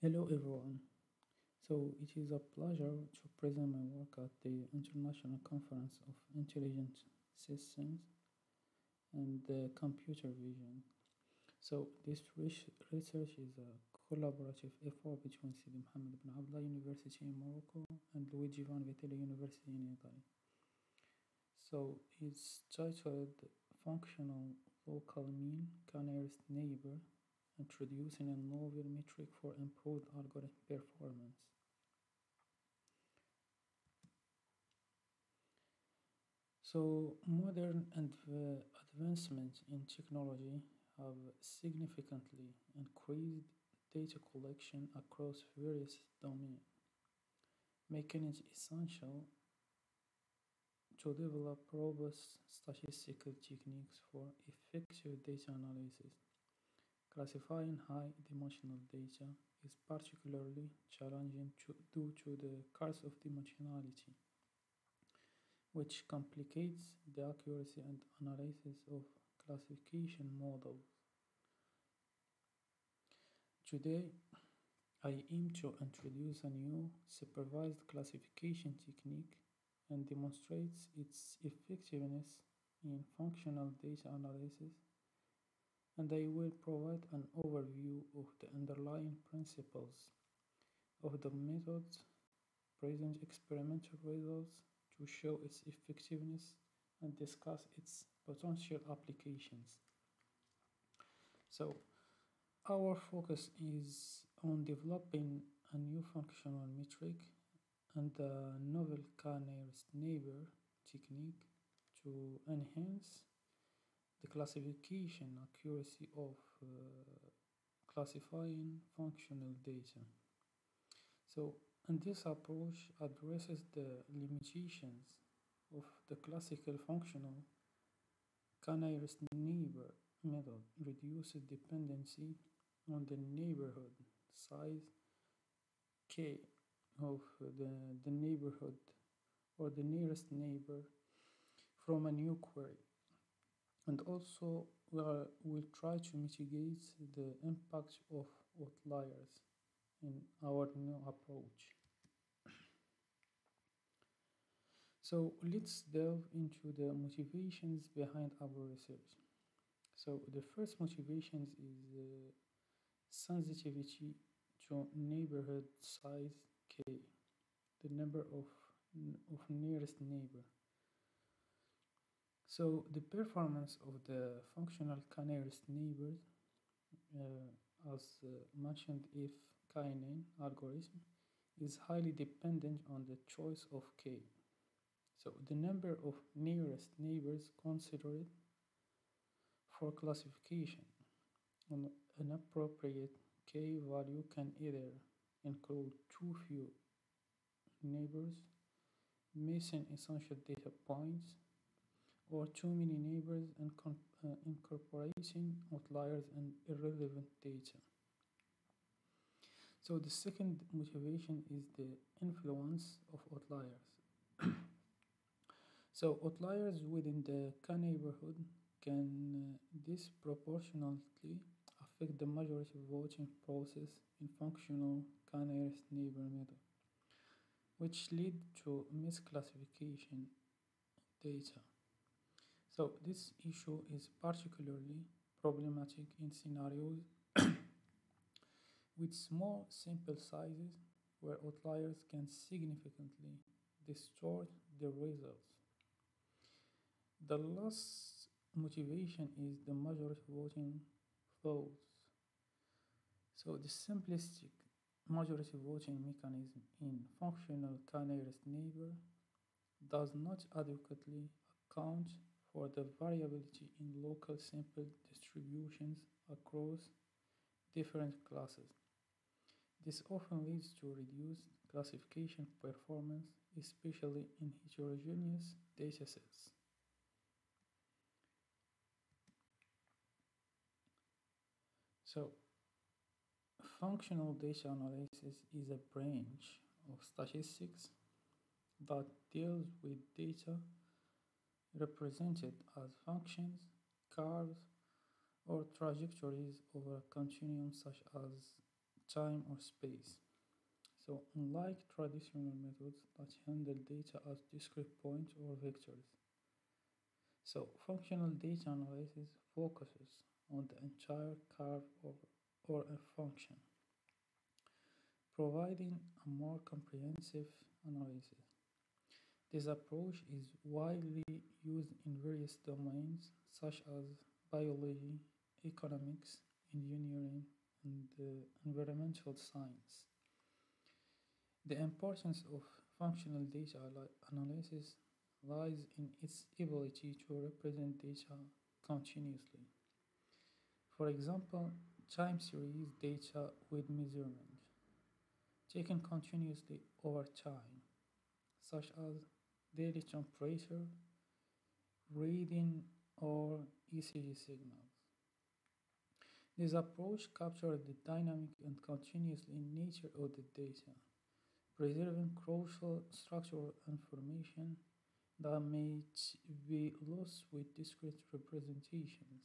Hello everyone. It is a pleasure to present my work at the International Conference of Intelligent Systems and Computer Vision. This research is a collaborative effort between Sidi Mohammed bin Abdullah University in Morocco and Luigi Vanvitelli University in Italy. It's titled Functional Local Mean KNN Neighbor, introducing a novel metric for improved algorithm performance. Modern advancements in technology have significantly increased data collection across various domains, making it essential to develop robust statistical techniques for effective data analysis. Classifying high-dimensional data is particularly challenging due to the curse of dimensionality, which complicates the accuracy and analysis of classification models. Today, I aim to introduce a new supervised classification technique and demonstrate its effectiveness in functional data analysis, and I will provide an overview of the underlying principles of the method, present experimental results to show its effectiveness, and discuss its potential applications. So, our focus is on developing a new functional metric and a novel nearest neighbor technique to enhance the classification accuracy of classifying functional data. And this approach addresses the limitations of the classical functional nearest neighbor method, reduces dependency on the neighborhood size k of the neighborhood or the nearest neighbor from a new query, and also we'll try to mitigate the impact of outliers in our new approach. Let's delve into the motivations behind our research. The first motivation is sensitivity to neighborhood size k, the number of nearest neighbor. The performance of the functional nearest neighbors, as mentioned if KNN algorithm, is highly dependent on the choice of k. The number of nearest neighbors considered for classification. An appropriate k value can either include too few neighbors, missing essential data points, or too many neighbors and incorporating outliers and irrelevant data. The second motivation is the influence of outliers. Outliers within the neighborhood can disproportionately affect the majority voting process in functional nearest neighbor method, which lead to misclassification data. This issue is particularly problematic in scenarios with small sample sizes where outliers can significantly distort the results. The last motivation is the majority voting flaws. The simplistic majority voting mechanism in functional nearest neighbor does not adequately account for the variability in local sample distributions across different classes. This often leads to reduced classification performance, especially in heterogeneous datasets. So, functional data analysis is a branch of statistics that deals with data represented as functions, curves, or trajectories over a continuum such as time or space. So unlike traditional methods that handle data as discrete points or vectors, so functional data analysis focuses on the entire curve or a function, providing a more comprehensive analysis. This approach is widely used in various domains such as biology, economics, engineering, and environmental science. The importance of functional data analysis lies in its ability to represent data continuously. For example, time series data with measurement taken continuously over time, such as daily temperature reading or ECG signals. This approach captures the dynamic and continuous nature of the data, preserving crucial structural information that may be lost with discrete representations.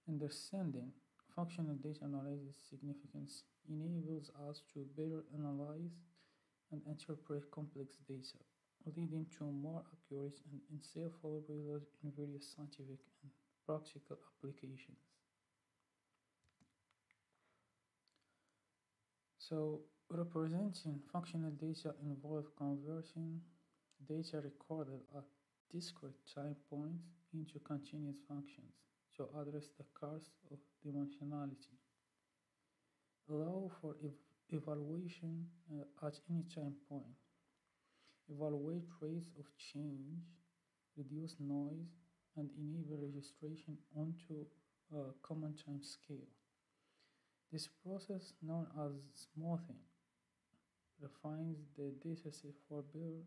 Understanding functional data analysis significance enables us to better analyze and interpret complex data, leading to more accurate and insightful results in various scientific and practical applications. So, representing functional data involves converting data recorded at discrete time points into continuous functions to address the cost of dimensionality, allow for evaluation at any time point, evaluate rates of change, reduce noise, and enable registration onto a common time scale. This process, known as smoothing, refines the dataset for better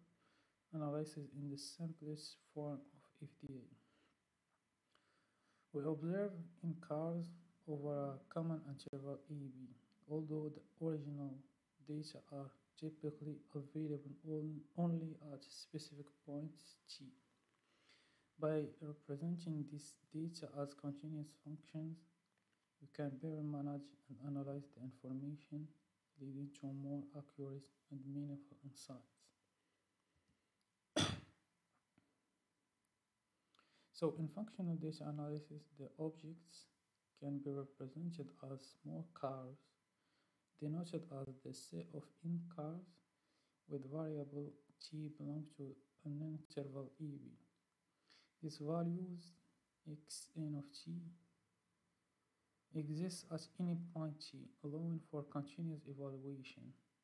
analysis in the simplest form of FDA. We observe in cars over a common interval AB, although the original data are typically available only at specific points t. By representing this data as continuous functions, we can better manage and analyze the information, leading to more accurate and meaningful insights. So, in functional data analysis, the objects can be represented as small curves, denoted as the set of n curves with variable t belong to an interval EB. These values xn of t exist at any point t, allowing for continuous evaluation.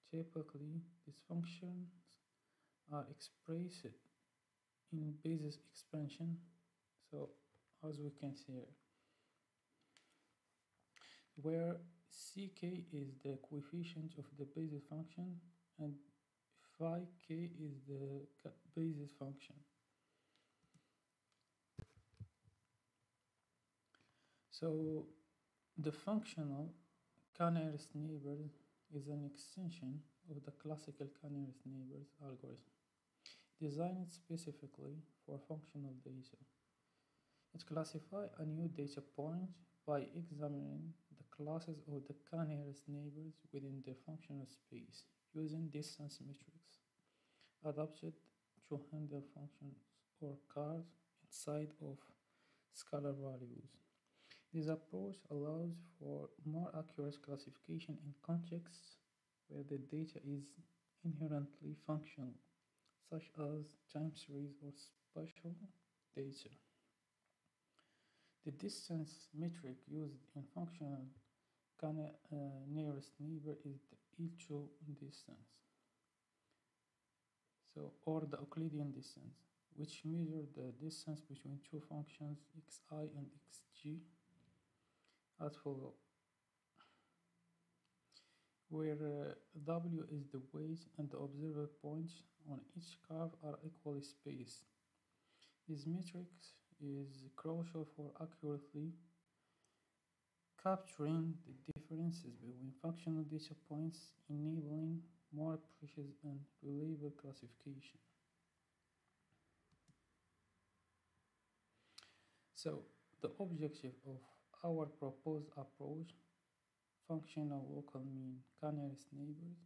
Typically, these functions are expressed in basis expansion. So, as we can see here, where ck is the coefficient of the basis function and phi k is the basis function. So, the functional k-nearest neighbors is an extension of the classical k-nearest neighbors algorithm, designed specifically for functional data. It classifies a new data point by examining the classes of the k-nearest neighbors within the functional space using distance metrics adapted to handle functions or curves inside of scalar values. This approach allows for more accurate classification in contexts where the data is inherently functional, such as time series or spatial data. The distance metric used in functional nearest neighbor is the L2 distance, so or the Euclidean distance, which measures the distance between two functions xi and xg as follows, where w is the weight and the observer points on each curve are equally spaced. This metric is crucial for accurately capturing the differences between functional data points, enabling more precise and reliable classification. So, the objective of our proposed approach functional local mean k-nearest neighbors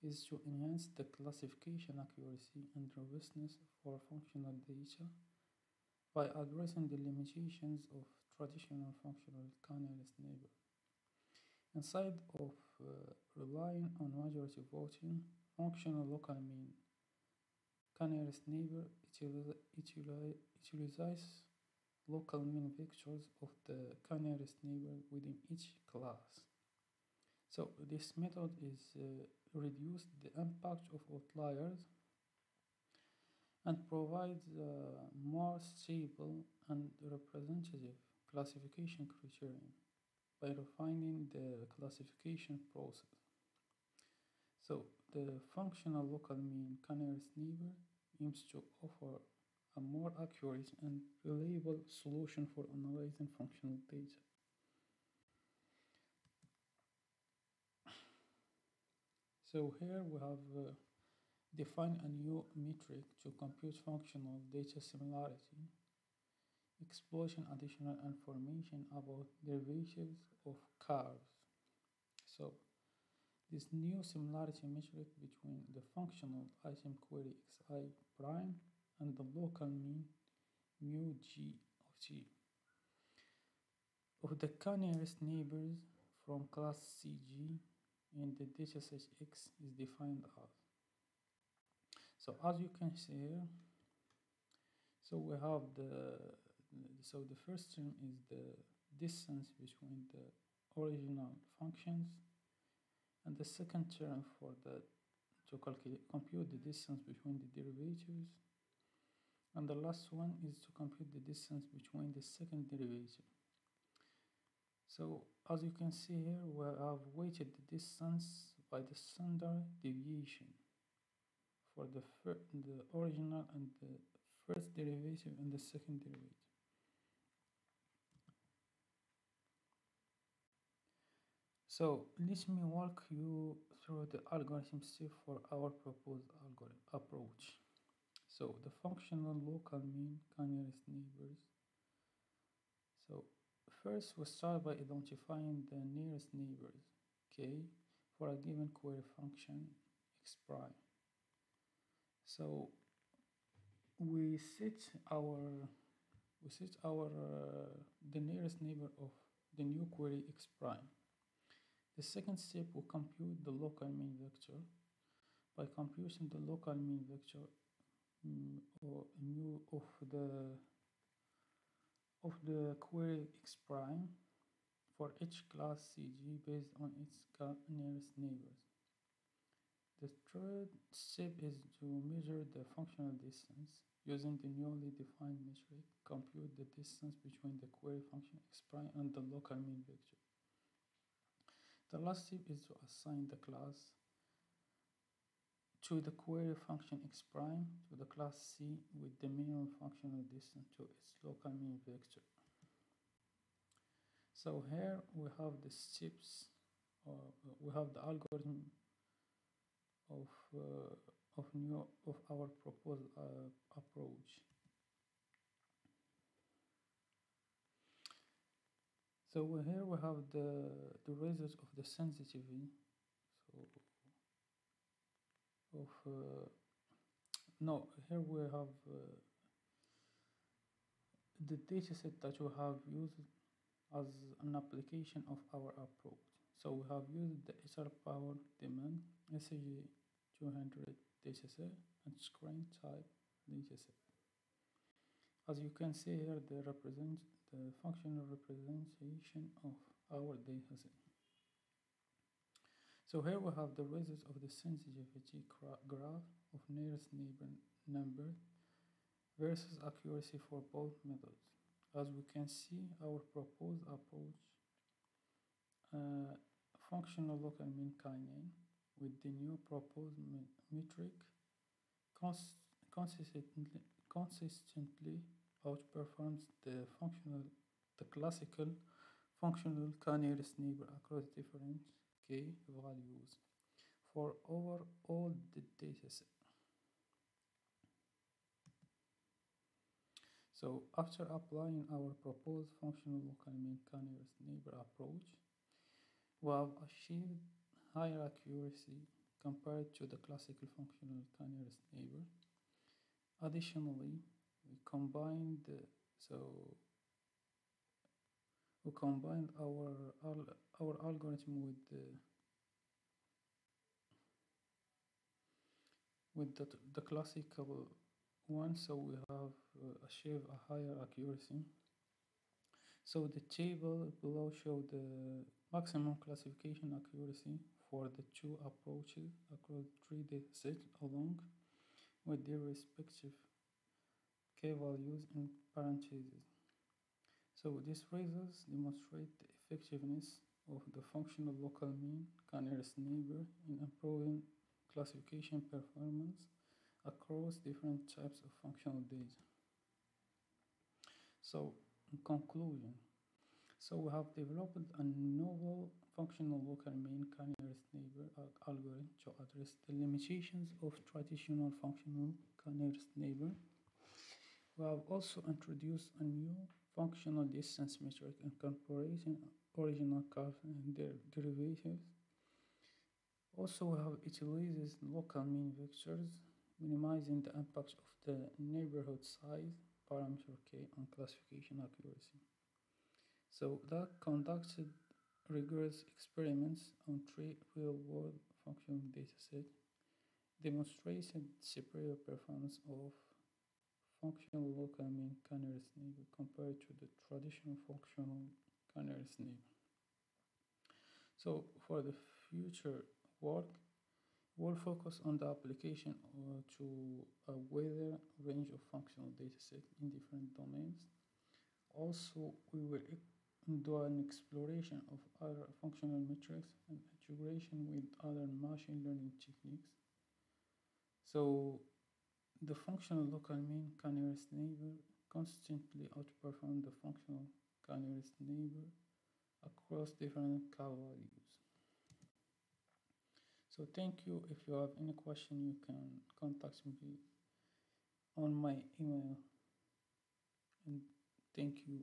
is to enhance the classification accuracy and robustness for functional data by addressing the limitations of traditional functional k-nearest neighbor. Instead of relying on majority voting, functional local mean k-nearest neighbor utilizes local mean vectors of the k-nearest neighbor within each class. So this method is reduce the impact of outliers and provides a more stable and representative classification criterion by refining the classification process. So the functional local mean k-nearest neighbor aims to offer a more accurate and reliable solution for analyzing functional data. So here we have defined a new metric to compute functional data similarity, exploiting additional information about derivatives of curves. So this new similarity metric between the functional item query xi prime and the local mean mu g of t of the k-nearest neighbors from class CG in the dataset X is defined as. So as you can see here, so we have the first term is the distance between the original functions, and the second term for the to compute the distance between the derivatives, and the last one is to compute the distance between the second derivative. So as you can see here, we have weighted the distance by the standard deviation for the original and the first derivative and the second derivative. So let me walk you through the algorithm step for our proposed approach. So the functional local mean k-nearest neighbors. So first we start by identifying the nearest neighbors k for a given query function x prime. So we set our the nearest neighbor of the new query x prime. The second step will compute the local mean vector. By computing the local mean vector or mu of the query x prime for each class CG based on its nearest neighbors. The third step is to measure the functional distance. Using the newly defined metric, compute the distance between the query function x prime and the local mean vector. The last step is to assign the class to the query function x prime to the class C with the minimum functional distance to its local mean vector. So here we have the steps, we have the algorithm of our proposed approach. So here we have the result of the sensitivity. So no, here we have the dataset that we have used as an application of our approach. So we have used the SR power demand SAG 200 dataset and screen type dataset. As you can see here, they represent the functional representation of our dataset. So here we have the result of the sensitivity graph of nearest neighbor number versus accuracy for both methods. As we can see, our proposed approach, functional local mean KNN with the new proposed metric consistently outperforms the classical functional k-nearest neighbor across different k values for over all the dataset. So after applying our proposed functional local mean k-nearest neighbor approach, We have achieved higher accuracy compared to the classical functional k-nearest neighbor. Additionally, we combined so we combined our algorithm with the classical one, so we have achieved a higher accuracy. So the table below show the maximum classification accuracy for the two approaches across three datasets along with their respective k-values in parentheses. So these results demonstrate the effectiveness of the functional local mean k-nearest neighbor in improving classification performance across different types of functional data. So in conclusion, so we have developed a novel functional local mean k-nearest neighbor algorithm to address the limitations of traditional functional k-nearest neighbor. We have also introduced a new functional distance metric incorporating original curves and their derivatives. Also, we have utilized local mean vectors, minimizing the impact of the neighborhood size parameter k on classification accuracy. So that conducted rigorous experiments on three real-world functional datasets demonstrated superior performance of functional local mean k-nearest neighbor compared to the traditional functional k-nearest neighbor. So for the future work, we'll focus on the application to a wider range of functional datasets in different domains. Also, we will do an exploration of other functional metrics and integration with other machine learning techniques. So the functional local mean k-nearest neighbor constantly outperform the functional k-nearest neighbor across different k values. So thank you. If you have any question, you can contact me on my email. And thank you.